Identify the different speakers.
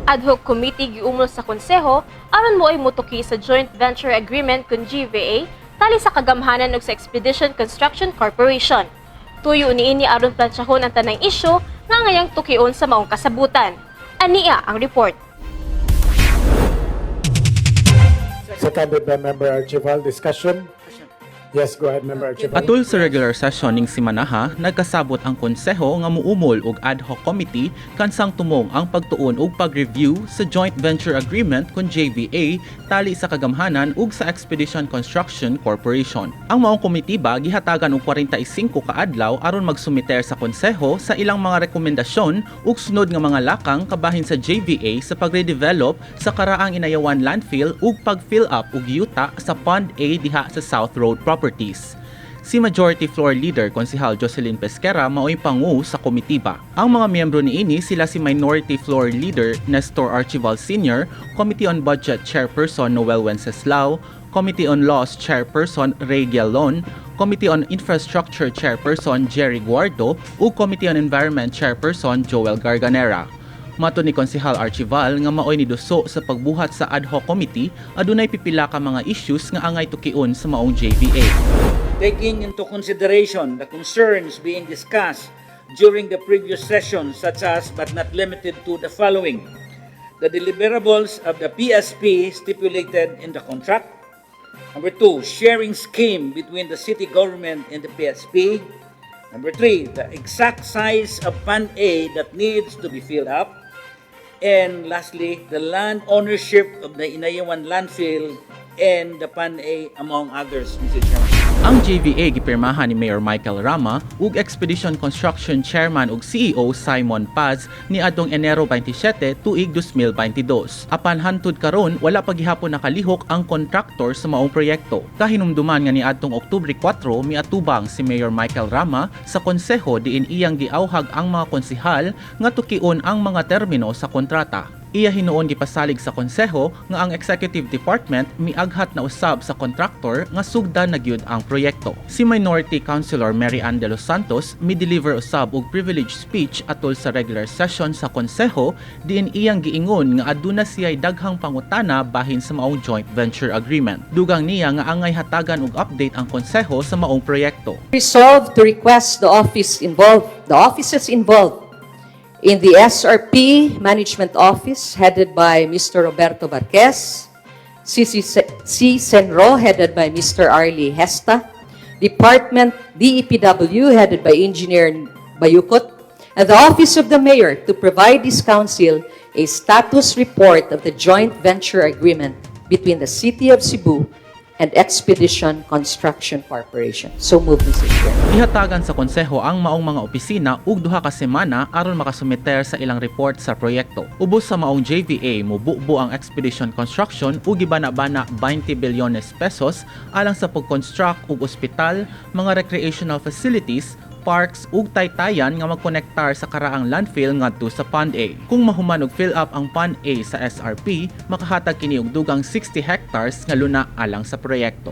Speaker 1: ADHOC Committee gi-umol sa konseho aron mo'y mutuki sa joint venture agreement kun GVA tali sa kagamhanan ug sa Expedition Construction Corporation. Tuyo niini aron plansyahon ang tanang isyu nga ngayang tukion sa maong kasabutan. Ania ang report.
Speaker 2: Seconded by Member Archival. Discussion? Yes, go ahead, Member Archival.
Speaker 3: Atul sa regular session ning simanaha, nagkasabot ang konseho nga muumol og ad hoc committee kansang tumong ang pagtuon ug pag-review sa joint venture agreement kun JVA tali sa kagamhanan ug sa Expedition Construction Corporation. Ang maong komitiba gihatagan og 45 ka adlaw aron magsumiter sa konseho sa ilang mga rekomendasyon ug sunod nga mga lakang kabahin sa JVA sa pagre-develop sa karaang inayawan landfill ug pag-fill up og yuta sa Pond A diha sa South Road Properties. Si Majority Floor Leader Konsehal Jocelyn Pesquera mao'y pangu sa komitiba. Ang mga miyembro niini sila si Minority Floor Leader Nestor Archival Sr., Committee on Budget Chairperson Noel Wenceslao, Committee on Laws Chairperson Ray Gialon, Committee on Infrastructure Chairperson Jerry Guardo ug Committee on Environment Chairperson Joel Garganera. Mato ni Konsehal Archival nga maoy niduso sa pagbuhat sa ad hoc committee adunay pipila ka mga issues nga angay tukion sa maong JVA.
Speaker 4: Taking into consideration the concerns being discussed during the previous session, such as but not limited to the following: the deliverables of the PSP stipulated in the contract. Number 2, sharing scheme between the city government and the PSP. Number 3, the exact size of Fund A that needs to be filled up. And lastly, the land ownership of the Inayawan landfill and the Fund A, among others, Mr. Chairman.
Speaker 3: Ang JVA gipirmahan ni Mayor Michael Rama ug Expedition Construction Chairman ug CEO Simon Paz ni adtong Enero 27 tuig 2022. Apan hantud karon wala pa gihapon nakalihok ang kontraktor sa maong proyekto. Kahinumduman nga ni adtong Oktubre 4 miatubang si Mayor Michael Rama sa konseho diin iyang giawhag ang mga konsehal nga tukion ang mga termino sa kontrata. Iya hinuon gipasalig sa konseho nga ang executive department miaghat na usab sa kontraktor nga sugdan na gyud ang proyekto. Si Minority Councilor Mary Ann de los Santos mi-deliver usab og privilege speech atol sa regular session sa konseho diin iyang giingon nga aduna siya'y daghang pangutana bahin sa maong joint venture agreement. Dugang niya nga angay hatagan og update ang konseho sa maong proyekto.
Speaker 5: Resolved to request the offices involved in the SRP Management Office, headed by Mr. Roberto Barquez, C. Senro, headed by Mr. Arlie Hesta, Department DEPW, headed by Engineer Bayukot, and the Office of the Mayor to provide this council a status report of the joint venture agreement between the City of Cebu and Expedition Construction Corporation. So moved, Mr. Chair.
Speaker 3: Ihatagan sa konseho ang maong mga opisina ug duha ka semana aron makasumiter sa ilang report sa proyekto. Ubos sa maong JVA mububo ang Expedition Construction ug gibana-bana 20 bilyones pesos alang sa pag-construct ug ospital, mga recreational facilities, parks ug taytayan nga magkonektar sa karaang landfill ngadto sa Pond A. Kung mahuman og fill up ang Pond A sa SRP, makahatag kini og dugang 60 hectares nga luna alang sa proyekto.